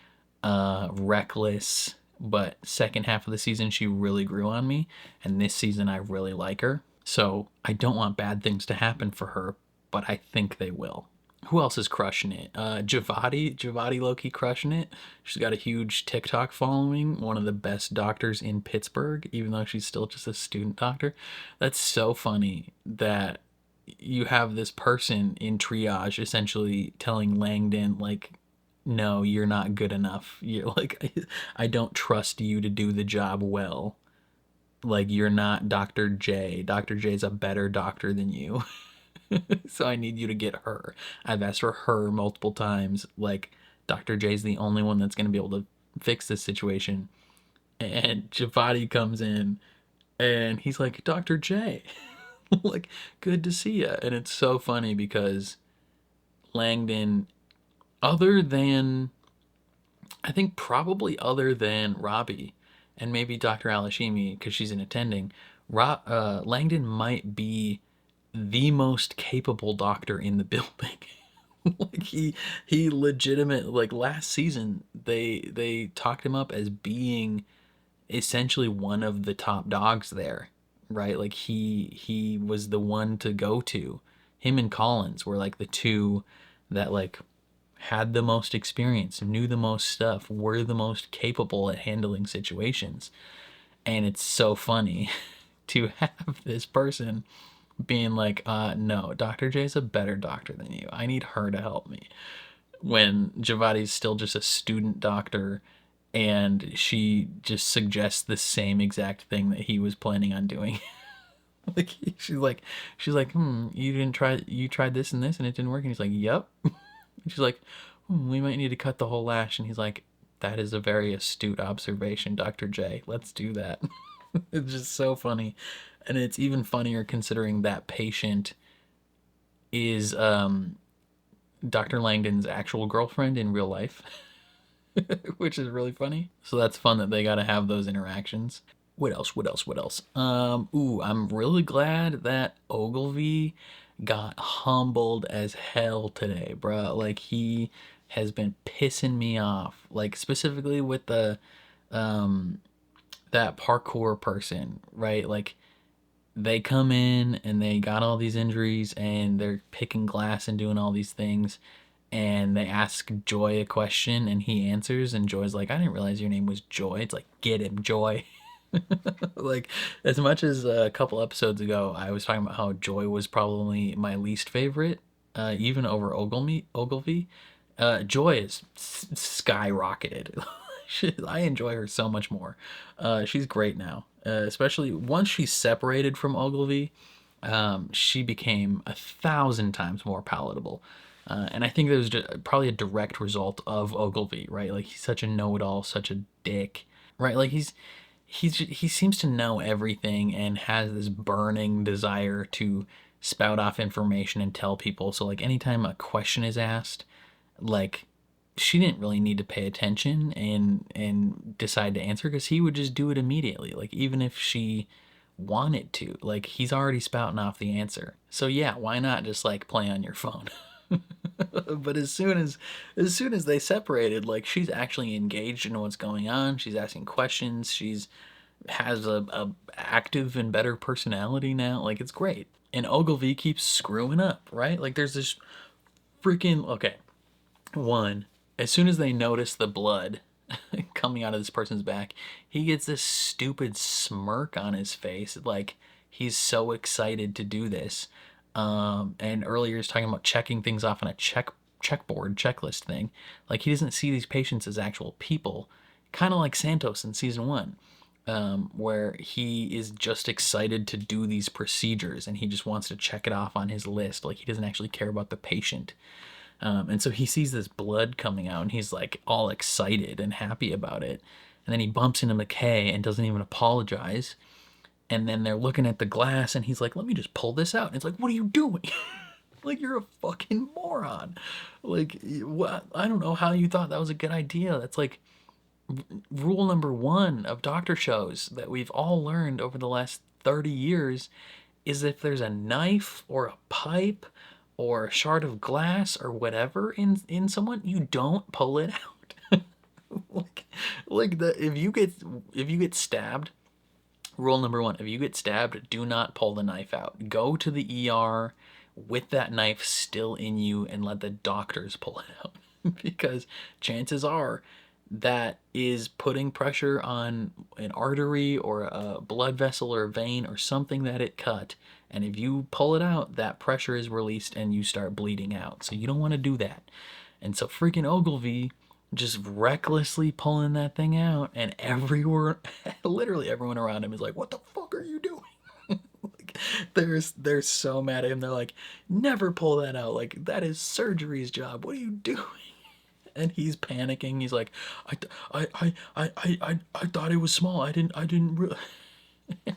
reckless. But second half of the season, she really grew on me. And this season, I really like her. So I don't want bad things to happen for her, but I think they will. Who else is crushing it? Javati low-key crushing it. She's got a huge TikTok following, one of the best doctors in Pittsburgh, even though she's still just a student doctor. That's so funny that you have this person in triage essentially telling Langdon, like, no, you're not good enough. You're like, I don't trust you to do the job well. Like, you're not Dr. J. Dr. J's a better doctor than you. So I need you to get her. I've asked for her multiple times. Like, Dr. J's the only one that's going to be able to fix this situation. And Javati comes in and he's like, Dr. J, like, good to see ya. And it's so funny because Langdon, other than, I think probably other than Robbie and maybe Dr. Alashimi, because she's an attending, Langdon might be the most capable doctor in the building. Like he legitimate, like last season they talked him up as being essentially one of the top dogs there, right? Like he was the one to go to. Him and Collins were like the two that like had the most experience, knew the most stuff, were the most capable at handling situations. And it's so funny to have this person being like, no, Dr. J's a better doctor than you. I need her to help me. When Javati's still just a student doctor and she just suggests the same exact thing that he was planning on doing. Like she's like, you tried this and this and it didn't work. And he's like, yep. And she's like, we might need to cut the whole lash. And he's like, that is a very astute observation, Dr. J. Let's do that. It's just so funny. And it's even funnier considering that patient is Dr. Langdon's actual girlfriend in real life, which is really funny. So that's fun that they got to have those interactions. What else? Ooh, I'm really glad that Ogilvy got humbled as hell today, bro. Like, he has been pissing me off. Like, specifically with the, that parkour person, right? Like, they come in and they got all these injuries and they're picking glass and doing all these things, and they ask Joy a question and he answers, and Joy's like, I didn't realize your name was Joy. It's like, get him, Joy. Like, as much as a couple episodes ago I was talking about how Joy was probably my least favorite, even over Ogilvy, Joy is skyrocketed. I enjoy her so much more. She's great now, especially once she's separated from Ogilvy. She became 1,000 times more palatable. And I think that was probably a direct result of Ogilvy, right? Like, he's such a know-it-all, such a dick, right? Like, he seems to know everything and has this burning desire to spout off information and tell people. So, like, anytime a question is asked, like, she didn't really need to pay attention and decide to answer, because he would just do it immediately. Like, even if she wanted to, like, he's already spouting off the answer. So yeah, why not just like play on your phone? But as soon as they separated, like, she's actually engaged in what's going on. She's asking questions. She's has a active and better personality now. Like, it's great. And Ogilvy keeps screwing up, right? Like, there's this freaking, okay, one, as soon as they notice the blood coming out of this person's back, he gets this stupid smirk on his face, like he's so excited to do this. And earlier he's talking about checking things off on a checklist thing. Like, he doesn't see these patients as actual people, kind of like Santos in season 1, where he is just excited to do these procedures and he just wants to check it off on his list. Like, he doesn't actually care about the patient. And so he sees this blood coming out and he's like all excited and happy about it. And then he bumps into McKay and doesn't even apologize. And then they're looking at the glass and he's like, let me just pull this out. And it's like, what are you doing? Like, you're a fucking moron. Like, what? I don't know how you thought that was a good idea. That's like rule number 1 of doctor shows that we've all learned over the last 30 years is if there's a knife or a pipe or a shard of glass or whatever in someone, you don't pull it out. If you get stabbed, rule number 1, if you get stabbed, do not pull the knife out. Go to the ER with that knife still in you and let the doctors pull it out. Because chances are that is putting pressure on an artery or a blood vessel or a vein or something that it cut. And if you pull it out, that pressure is released and you start bleeding out. So you don't want to do that. And so freaking Ogilvy just recklessly pulling that thing out, and everywhere, literally everyone around him is like, what the fuck are you doing? Like, they're so mad at him. They're like, never pull that out. Like, that is surgery's job. What are you doing? And he's panicking. He's like, I thought it was small. I didn't really.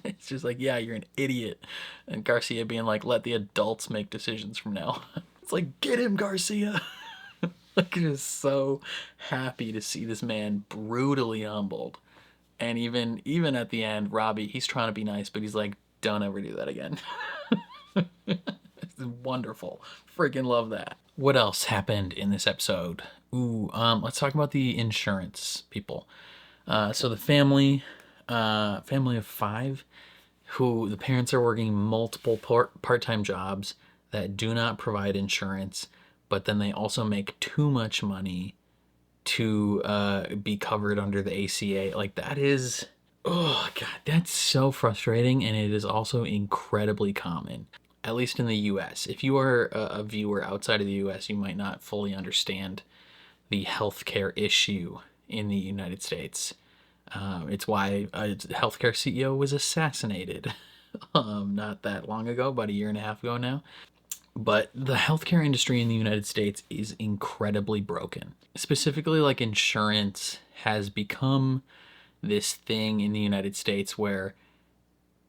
It's just like, yeah, you're an idiot. And Garcia being like, let the adults make decisions from now on. It's like, get him, Garcia. Like, just so happy to see this man brutally humbled. And even at the end, Robbie, he's trying to be nice, but he's like, don't ever do that again. It's wonderful. Freaking love that. What else happened in this episode? Ooh, let's talk about the insurance people. So the family of 5, who the parents are working multiple part-time jobs that do not provide insurance, but then they also make too much money to be covered under the ACA. Like, that is, oh god, that's so frustrating, and it is also incredibly common, at least in the US. If you are a viewer outside of the US, you might not fully understand the healthcare issue in the United States. It's why a healthcare CEO was assassinated not that long ago, about a year and a half ago now. But the healthcare industry in the United States is incredibly broken. Specifically, like, insurance has become this thing in the United States where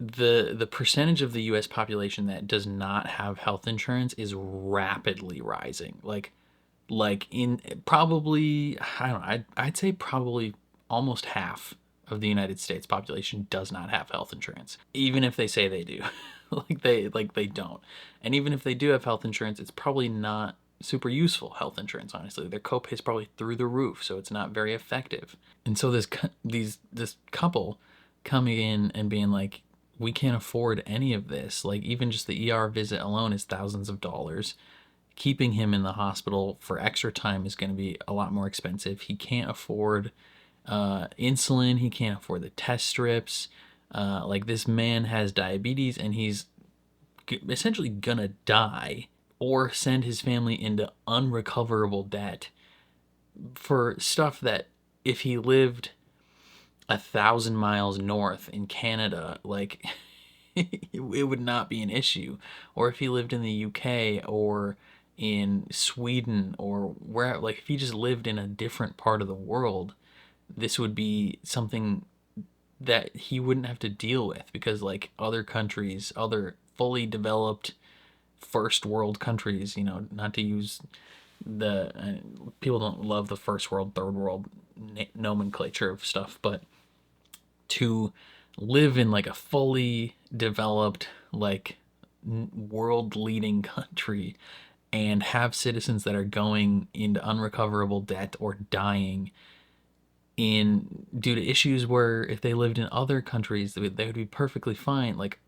the percentage of the US population that does not have health insurance is rapidly rising. Like in probably, I don't know, I'd say probably almost half of the United States population does not have health insurance, even if they say they do. They don't. And even if they do have health insurance, it's probably not super useful health insurance, honestly. Their copay is probably through the roof, so it's not very effective. And so this couple coming in and being like, we can't afford any of this. Like, even just the ER visit alone is thousands of dollars. Keeping him in the hospital for extra time is going to be a lot more expensive. He can't afford insulin. He can't afford the test strips. Like, this man has diabetes, and he's essentially gonna die or send his family into unrecoverable debt for stuff that, if he lived 1,000 miles north in Canada, like, it would not be an issue. Or if he lived in the UK or in Sweden or where, like, if he just lived in a different part of the world, this would be something that he wouldn't have to deal with, because, like, other countries, other fully developed first world countries, you know, not to use the people don't love the first world, third world nomenclature of stuff, but to live in, like, a fully developed, like, world leading country and have citizens that are going into unrecoverable debt or dying due to issues where if they lived in other countries, they would be perfectly fine. Like,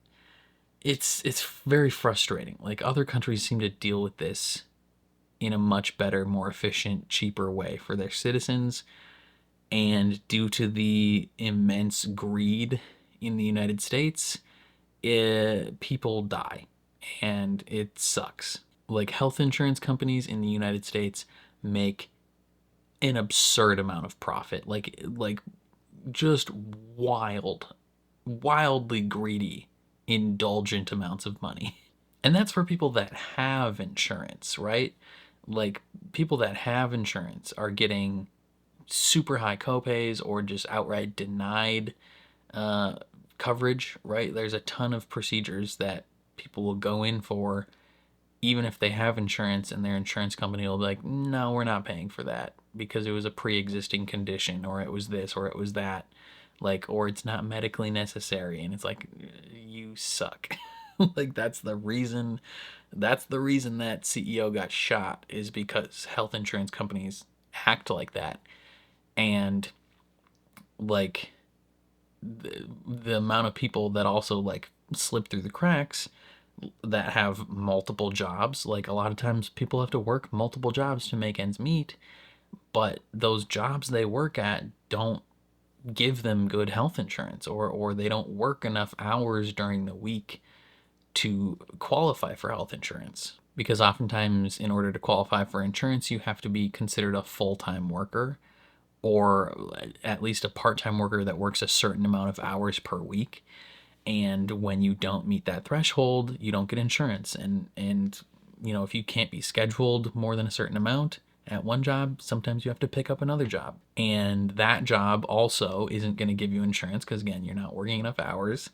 it's very frustrating. Like, other countries seem to deal with this in a much better, more efficient, cheaper way for their citizens. And due to the immense greed in the United States, people die, and it sucks. Like, health insurance companies in the United States make an absurd amount of profit, like just wildly greedy, indulgent amounts of money. And that's for people that have insurance, right? Like, people that have insurance are getting super high copays or just outright denied coverage, right? There's a ton of procedures that people will go in for even if they have insurance, and their insurance company will be like, no, we're not paying for that because it was a pre-existing condition, or it was this, or it was that, like, or it's not medically necessary. And it's like, you suck. Like, that's the reason that CEO got shot, is because health insurance companies act like that. And, like, the amount of people that also, like, slip through the cracks, that have multiple jobs. Like a lot of times people have to work multiple jobs to make ends meet, but those jobs they work at don't give them good health insurance, or they don't work enough hours during the week to qualify for health insurance. Because oftentimes in order to qualify for insurance, you have to be considered a full-time worker, or at least a part-time worker that works a certain amount of hours per week. And when you don't meet that threshold, you don't get insurance. And you know, if you can't be scheduled more than a certain amount at one job, sometimes you have to pick up another job. And that job also isn't going to give you insurance because, again, you're not working enough hours.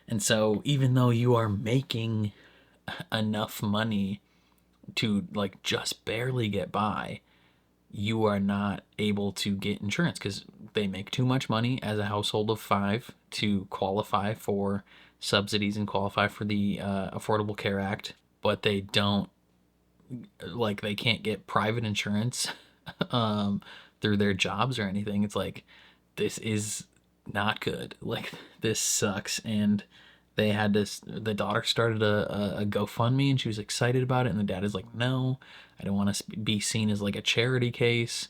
And so even though you are making enough money to like just barely get by, you are not able to get insurance because they make too much money as a household of 5 to qualify for subsidies and qualify for the Affordable Care Act, but they don't, like, they can't get private insurance through their jobs or anything. It's like, this is not good. Like, this sucks. And they had this, the daughter started a GoFundMe and she was excited about it, and the dad is like, no, I don't want to be seen as like a charity case.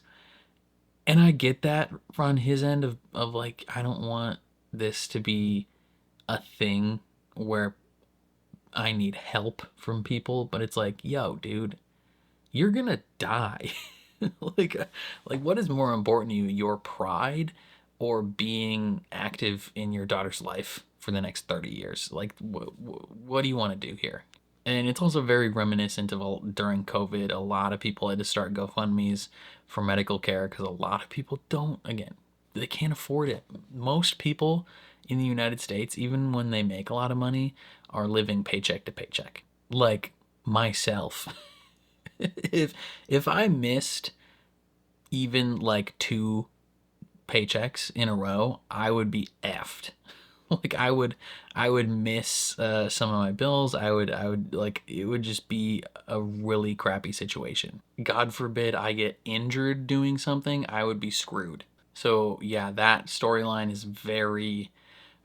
And I get that on his end of like, I don't want this to be a thing where I need help from people, but it's like, yo, dude, you're gonna die. like like what is more important to you, your pride or being active in your daughter's life for the next 30 years? Like what do you want to do here? And it's also very reminiscent of during COVID, a lot of people had to start GoFundMe's for medical care because a lot of people don't, again, they can't afford it. Most people in the United States, even when they make a lot of money, are living paycheck to paycheck. Like myself. if I missed even like 2 paychecks in a row, I would be effed. Like I would miss some of my bills. I would like, it would just be a really crappy situation. God forbid I get injured doing something, I would be screwed. So yeah, that storyline is very,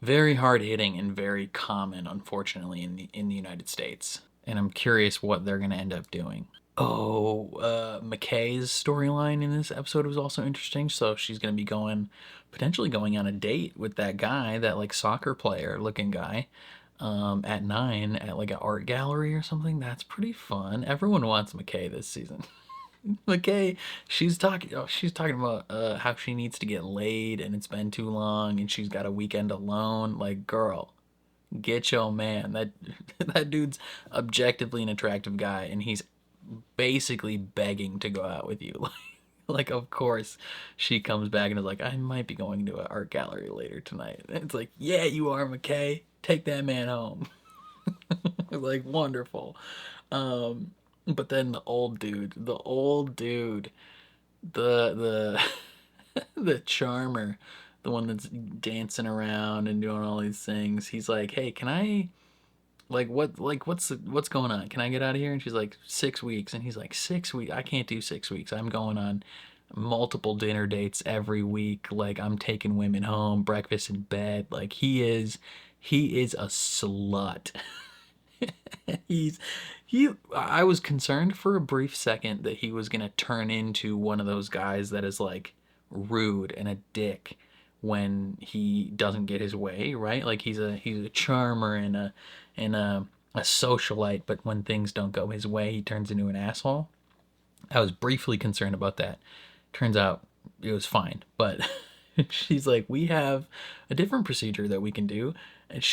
very hard hitting and very common, unfortunately, in the United States. And I'm curious what they're gonna end up doing. Oh, McKay's storyline in this episode was also interesting. So she's gonna be potentially going on a date with that guy, that like soccer player looking guy, at 9 at like an art gallery or something. That's pretty fun. Everyone wants McKay this season. McKay, she's talking about how she needs to get laid and it's been too long and she's got a weekend alone. Like, girl, get your man. That dude's objectively an attractive guy and he's basically begging to go out with you. Like, of course she comes back and is like, I might be going to an art gallery later tonight. And it's like, yeah, you are, McKay. Take that man home. Like, wonderful. But then the old dude, the the charmer, the one that's dancing around and doing all these things, he's like, hey, can I, like, what's going on? Can I get out of here? And she's like, 6 weeks. And he's like, 6 weeks? I can't do 6 weeks. I'm going on multiple dinner dates every week. Like, I'm taking women home, breakfast in bed. Like, he is a slut. I was concerned for a brief second that he was gonna turn into one of those guys that is like rude and a dick when he doesn't get his way, right? Like he's a charmer and a socialite, but when things don't go his way, he turns into an asshole. I was briefly concerned about that. Turns out it was fine, but she's like, we have a different procedure that we can do. And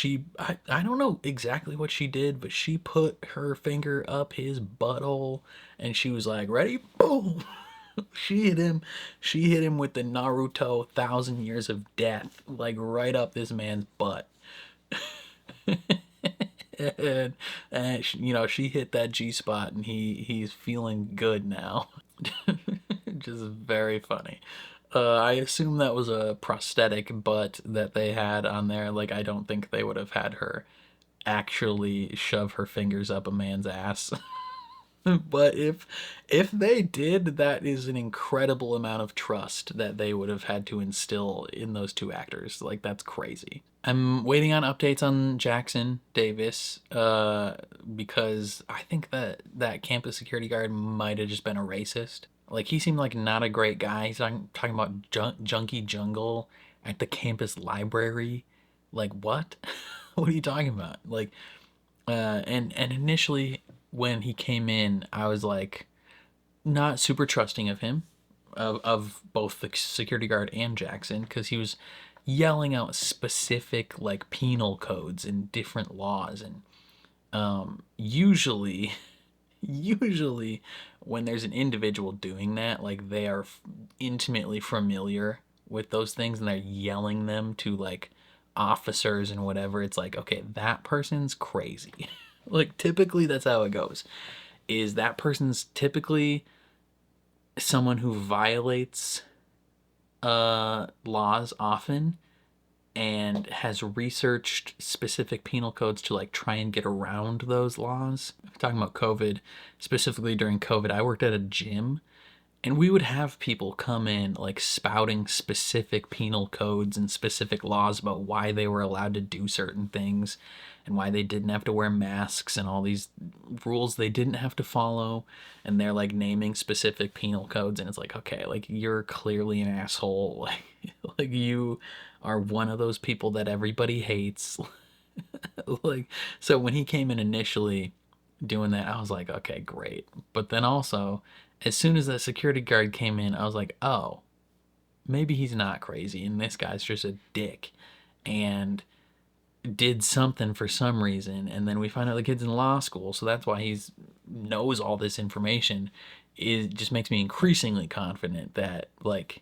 I don't know exactly what she did, but she put her finger up his butthole and she was like, ready? Boom. She hit him with the Naruto 1,000 years of death, like right up this man's butt. and she hit that G spot and he's feeling good now. Just very funny. I assume that was a prosthetic butt that they had on there. Like, I don't think they would have had her actually shove her fingers up a man's ass. But if they did, that is an incredible amount of trust that they would have had to instill in those two actors. Like, that's crazy. I'm waiting on updates on Jackson Davis, because I think that campus security guard might have just been a racist. Like, he seemed like not a great guy. He's talking about junkie jungle at the campus library. Like, what? What are you talking about? Like, and initially when he came in, I was like not super trusting of him, of both the security guard and Jackson, because he was yelling out specific like penal codes and different laws, and usually usually when there's an individual doing that, like they are intimately familiar with those things and they're yelling them to like officers and whatever, it's like, okay, that person's crazy. Like, typically that's how it goes, is that person's typically someone who violates laws often and has researched specific penal codes to like try and get around those laws. I'm talking about COVID, specifically during COVID, I worked at a gym and we would have people come in like spouting specific penal codes and specific laws about why they were allowed to do certain things and why they didn't have to wear masks and all these rules they didn't have to follow. And they're like naming specific penal codes, and it's like, okay, like you're clearly an asshole. Like you are one of those people that everybody hates. Like, so when he came in initially doing that, I was like, okay, great. But then also, as soon as that security guard came in, I was like, oh, maybe he's not crazy and this guy's just a dick and did something for some reason. And then we find out the kid's in law school, so that's why he's knows all this information. It just makes me increasingly confident that like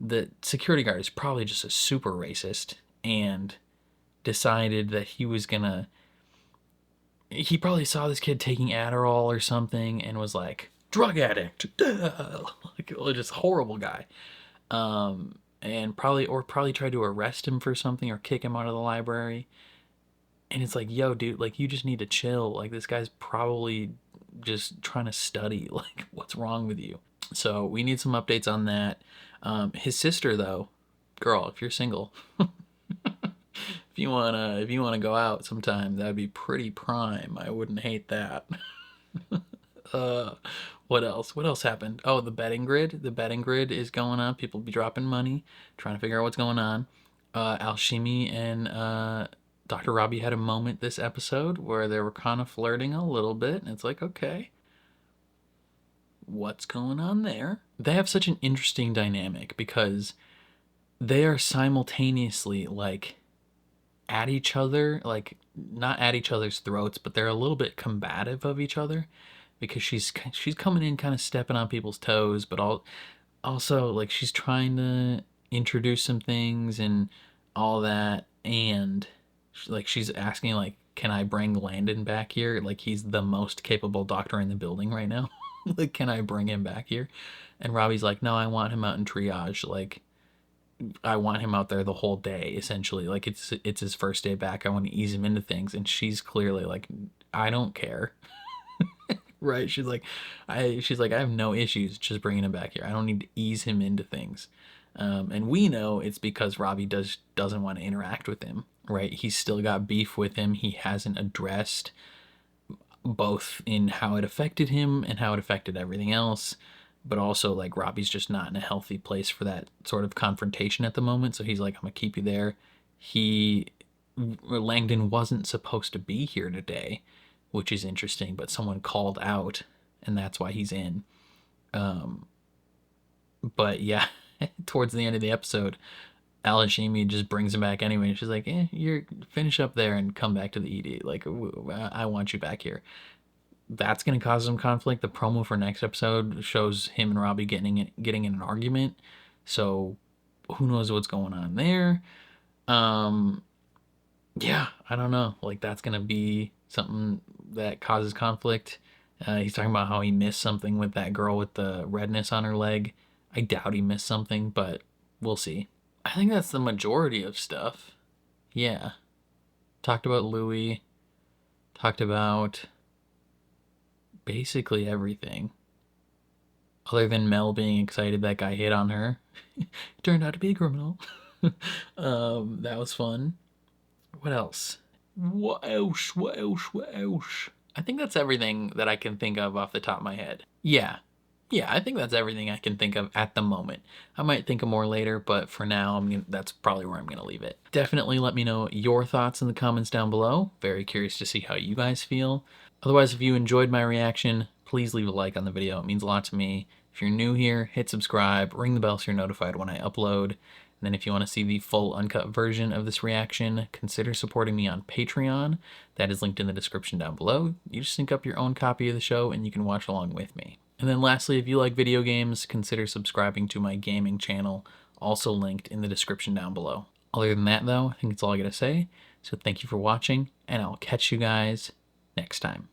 the security guard is probably just a super racist and decided that he probably saw this kid taking Adderall or something and was like, drug addict, like just horrible guy. And probably tried to arrest him for something or kick him out of the library. And it's like, yo, dude, like you just need to chill. Like this guy's probably just trying to study. Like, what's wrong with you? So we need some updates on that. His sister, though, girl, if you're single, if you wanna go out sometime, that'd be pretty prime. I wouldn't hate that. What else? What else happened? Oh, the betting grid. The betting grid is going up. People be dropping money, trying to figure out what's going on. Alshimi and Dr. Robbie had a moment this episode where they were kind of flirting a little bit, and it's like, okay, what's going on there? They have such an interesting dynamic because they are simultaneously like at each other, like not at each other's throats, but they're a little bit combative of each other because she's coming in kind of stepping on people's toes, but also like she's trying to introduce some things and all that, and like she's asking like, can I bring Landon back here? Like he's the most capable doctor in the building right now. Like, can I bring him back here? And Robbie's like, no, I want him out in triage. Like, I want him out there the whole day, essentially. Like, it's his first day back. I want to ease him into things. And she's clearly like, I don't care. Right? She's like, I have no issues just bringing him back here. I don't need to ease him into things. And we know it's because Robbie doesn't want to interact with him, right? He's still got beef with him. He hasn't addressed both in how it affected him and how it affected everything else, but also like Robbie's just not in a healthy place for that sort of confrontation at the moment. So he's like, I'm gonna keep you there. Langdon wasn't supposed to be here today, which is interesting, but someone called out and that's why he's in. But yeah, towards the end of the episode, Alashimi just brings him back anyway. She's like, you're finish up there and come back to the ED. Like, I want you back here. That's going to cause some conflict. The promo for next episode shows him and Robbie getting in an argument. So who knows what's going on there. Yeah, I don't know. Like, that's going to be something that causes conflict. He's talking about how he missed something with that girl with the redness on her leg. I doubt he missed something, but we'll see. I think that's the majority of stuff. Yeah. Talked about Louis. Talked about basically everything. Other than Mel being excited that guy hit on her. Turned out to be a criminal. That was fun. What else? What else? What else? What else? I think that's everything that I can think of off the top of my head. Yeah, I think that's everything I can think of at the moment. I might think of more later, but for now, that's probably where I'm going to leave it. Definitely let me know your thoughts in the comments down below. Very curious to see how you guys feel. Otherwise, if you enjoyed my reaction, please leave a like on the video. It means a lot to me. If you're new here, hit subscribe, ring the bell so you're notified when I upload. And then if you want to see the full uncut version of this reaction, consider supporting me on Patreon. That is linked in the description down below. You just sync up your own copy of the show and you can watch along with me. And then lastly, if you like video games, consider subscribing to my gaming channel, also linked in the description down below. Other than that though, I think that's all I gotta say. So thank you for watching, and I'll catch you guys next time.